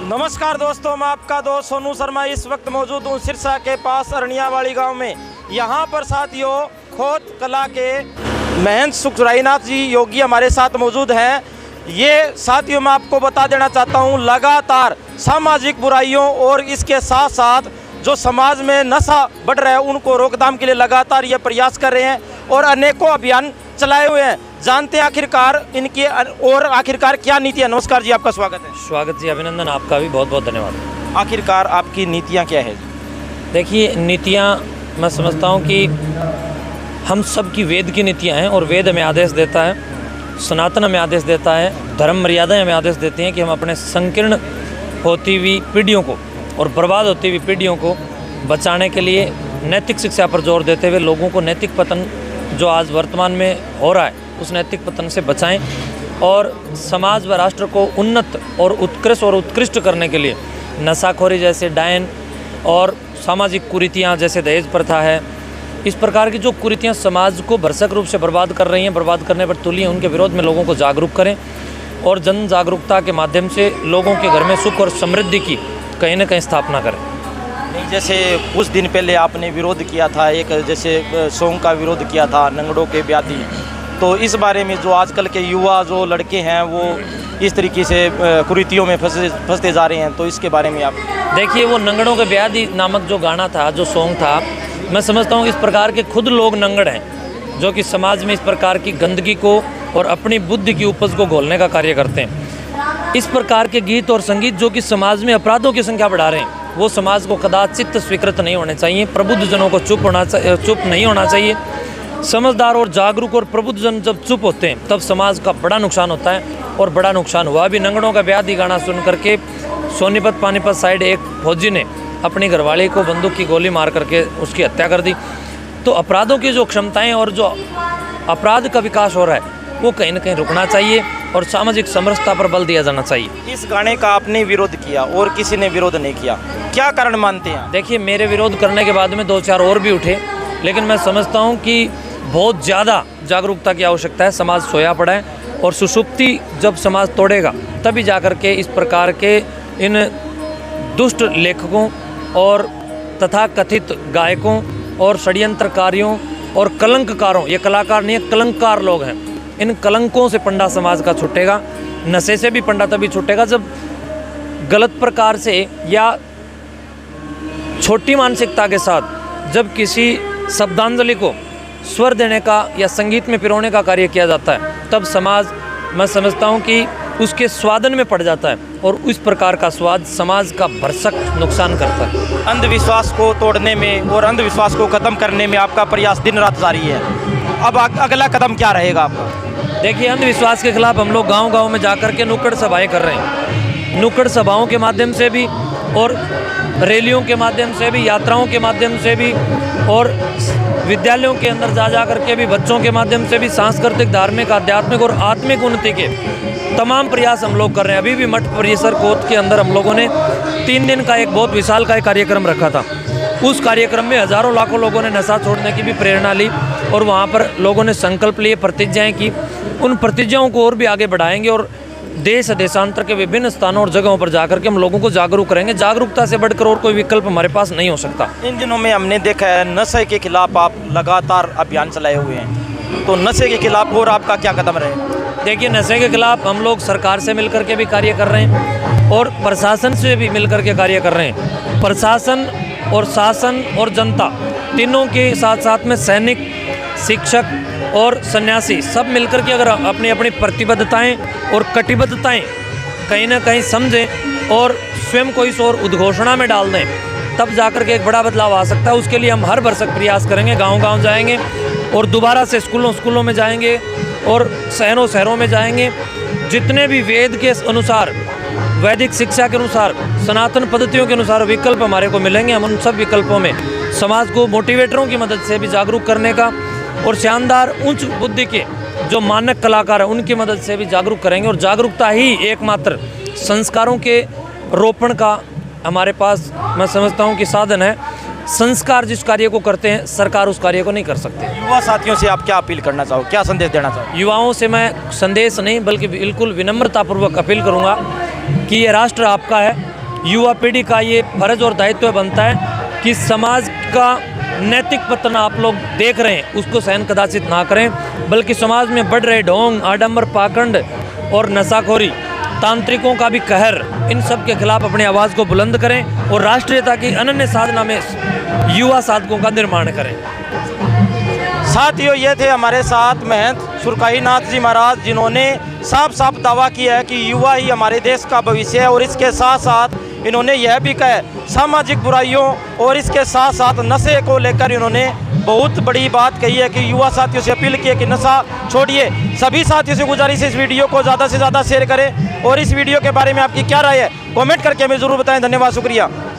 नमस्कार दोस्तों, मैं आपका दोस्त सोनू शर्मा इस वक्त मौजूद हूँ सिरसा के पास अरनियावाड़ी गांव में। यहाँ पर साथियों खोत कला के महंत सुखराईनाथ जी योगी हमारे साथ मौजूद हैं। ये साथियों मैं आपको बता देना चाहता हूँ, लगातार सामाजिक बुराइयों और इसके साथ साथ जो समाज में नशा बढ़ रहा है उनको रोकथाम के लिए लगातार ये प्रयास कर रहे हैं और अनेकों अभियान चलाए हुए हैं। जानते हैं आखिरकार इनकी और आखिरकार क्या नीति है। नमस्कार जी, आपका स्वागत है। स्वागत जी, अभिनंदन, आपका भी बहुत बहुत धन्यवाद। आखिरकार आपकी नीतियाँ क्या है? देखिए, नीतियाँ मैं समझता हूँ कि हम सब की वेद की नीतियाँ हैं और वेद हमें आदेश देता है, सनातन हमें आदेश देता है, धर्म मर्यादाएं हमें आदेश देती हैं कि हम अपने संकीर्ण होती हुई पीढ़ियों को और बर्बाद होती हुई पीढ़ियों को बचाने के लिए नैतिक शिक्षा पर जोर देते हुए लोगों को नैतिक पतन जो आज वर्तमान में हो रहा है उस नैतिक पतन से बचाएं और समाज व राष्ट्र को उन्नत और उत्कृष्ट करने के लिए नशाखोरी जैसे डायन और सामाजिक कुरीतियाँ जैसे दहेज प्रथा है, इस प्रकार की जो कुरीतियाँ समाज को भरसक रूप से बर्बाद कर रही हैं, बर्बाद करने पर तुली हैं, उनके विरोध में लोगों को जागरूक करें और जन जागरूकता के माध्यम से लोगों के घर में सुख और समृद्धि की कहीं न कहीं स्थापना करें। जैसे कुछ दिन पहले आपने विरोध किया था, एक जैसे सॉन्ग का विरोध किया था, नंगड़ों के ब्याती, तो इस बारे में जो आजकल के युवा जो लड़के हैं वो इस तरीके से कुरीतियों में फंसते जा रहे हैं, तो इसके बारे में आप देखिए। वो नंगड़ों के ब्याती नामक जो गाना था, जो सॉन्ग था, मैं समझता हूँ इस प्रकार के खुद लोग नंगड़ हैं जो कि समाज में इस प्रकार की गंदगी को और अपनी बुद्धि की उपज को घोलने का कार्य करते हैं। इस प्रकार के गीत और संगीत जो कि समाज में अपराधों की संख्या बढ़ा रहे हैं, वो समाज को कदाचित स्वीकृत नहीं होने चाहिए। प्रबुद्ध जनों को चुप नहीं होना चाहिए। समझदार और जागरूक और प्रबुद्ध जन जब चुप होते हैं तब समाज का बड़ा नुकसान होता है और बड़ा नुकसान हुआ भी। नंगड़ों का ब्याती गाना सुन करके सोनीपत पानीपत साइड एक फौजी ने अपनी घरवाली को बंदूक की गोली मार करके उसकी हत्या कर दी। तो अपराधों की जो क्षमताएं और जो अपराध का विकास हो रहा है वो कहीं न कहीं रुकना चाहिए और सामाजिक समरसता पर बल दिया जाना चाहिए। इस गाने का आपने विरोध किया और किसी ने विरोध नहीं किया, क्या कारण मानते हैं? देखिए, मेरे विरोध करने के बाद में 2-4 और भी उठे, लेकिन मैं समझता हूँ कि बहुत ज़्यादा जागरूकता की आवश्यकता है। समाज सोया पड़ा है और सुषुप्ति जब समाज तोड़ेगा तभी जाकर के इस प्रकार के इन दुष्ट लेखकों और तथा कथित गायकों और षड्यंत्रकारियों और कलंककारों, ये कलाकार नहीं है, कलंककार लोग हैं, इन कलंकों से पंडा समाज का छूटेगा। नशे से भी पंडा तभी छूटेगा जब गलत प्रकार से या छोटी मानसिकता के साथ जब किसी शब्दांजलि को स्वर देने का या संगीत में पिरोने का कार्य किया जाता है, तब समाज, मैं समझता हूँ कि उसके स्वादन में पड़ जाता है और इस प्रकार का स्वाद समाज का भरसक नुकसान करता है। अंधविश्वास को तोड़ने में और अंधविश्वास को ख़त्म करने में आपका प्रयास दिन रात जारी है। अब अगला कदम क्या रहेगा आपका? देखिए, अंधविश्वास के खिलाफ हम लोग गांव-गांव में जाकर के नुक्कड़ सभाएं कर रहे हैं। नुक्कड़ सभाओं के माध्यम से भी और रैलियों के माध्यम से भी, यात्राओं के माध्यम से भी और विद्यालयों के अंदर जा करके भी, बच्चों के माध्यम से भी सांस्कृतिक, धार्मिक, आध्यात्मिक और आत्मिक उन्नति के तमाम प्रयास हम लोग कर रहे हैं। अभी भी मठ परिसर कोत के अंदर हम लोगों ने 3 दिन का एक बहुत विशाल का कार्यक्रम रखा था। उस कार्यक्रम में हज़ारों लाखों लोगों ने नशा छोड़ने की भी प्रेरणा ली और वहाँ पर लोगों ने संकल्प लिए, प्रतिज्ञाएँ की। उन प्रतिज्ञाओं को और भी आगे बढ़ाएंगे और देश देशांतर के विभिन्न स्थानों और जगहों पर जाकर के हम लोगों को जागरूक करेंगे। जागरूकता से बढ़कर और कोई विकल्प हमारे पास नहीं हो सकता। इन दिनों में हमने देखा है नशे के खिलाफ आप लगातार अभियान चलाए हुए हैं, तो नशे के खिलाफ और आपका क्या कदम रहे? देखिए, नशे के खिलाफ हम लोग सरकार से मिलकर के भी कार्य कर रहे हैं और प्रशासन से भी मिलकर के कार्य कर रहे हैं। प्रशासन और शासन और जनता तीनों के साथ साथ में सैनिक, शिक्षक और सन्यासी सब मिलकर के अगर अपनी अपनी प्रतिबद्धताएं और कटिबद्धताएं कहीं ना कहीं समझें और स्वयं को इस ओर उद्घोषणा में डाल दें, तब जाकर के एक बड़ा बदलाव आ सकता है। उसके लिए हम हर भरसक प्रयास करेंगे। गांव-गांव जाएंगे और दोबारा से स्कूलों में जाएंगे और शहरों में जाएंगे। जितने भी वेद के अनुसार, वैदिक शिक्षा के अनुसार, सनातन पद्धतियों के अनुसार विकल्प हमारे को मिलेंगे, हम उन सब विकल्पों में समाज को मोटिवेटरों की मदद से भी जागरूक करने का और शानदार उच्च बुद्धि के जो मानक कलाकार हैं उनकी मदद से भी जागरूक करेंगे। और जागरूकता ही एकमात्र संस्कारों के रोपण का हमारे पास, मैं समझता हूँ कि साधन है। संस्कार जिस कार्य को करते हैं, सरकार उस कार्य को नहीं कर सकते। युवा साथियों से आप क्या अपील करना चाहो, क्या संदेश देना चाहो? युवाओं से मैं संदेश नहीं बल्कि बिल्कुल विनम्रतापूर्वक अपील करूँगा कि ये राष्ट्र आपका है युवा पीढ़ी का ये फर्ज और दायित्व बनता है कि समाज का नैतिक पतन आप लोग देख रहे हैं उसको सहन कदाचित ना करें, बल्कि समाज में बढ़ रहे ढोंग, आडंबर, पाखंड और नशाखोरी, तांत्रिकों का भी कहर, इन सब के खिलाफ अपनी आवाज़ को बुलंद करें और राष्ट्रीयता की अनन्य साधना में युवा साधकों का निर्माण करें। साथियों, ये थे हमारे साथ महंत सुरकाईनाथ जी महाराज, जिन्होंने साफ साफ दावा किया है कि युवा ही हमारे देश का भविष्य है। और इसके साथ साथ इन्होंने यह भी कहा सामाजिक बुराइयों और इसके साथ साथ नशे को लेकर इन्होंने बहुत बड़ी बात कही है कि युवा साथियों से अपील की है कि नशा छोड़िए। सभी साथियों से गुजारिश है इस वीडियो को ज़्यादा से ज़्यादा शेयर करें और इस वीडियो के बारे में आपकी क्या राय है कमेंट करके हमें ज़रूर बताएं। धन्यवाद, शुक्रिया।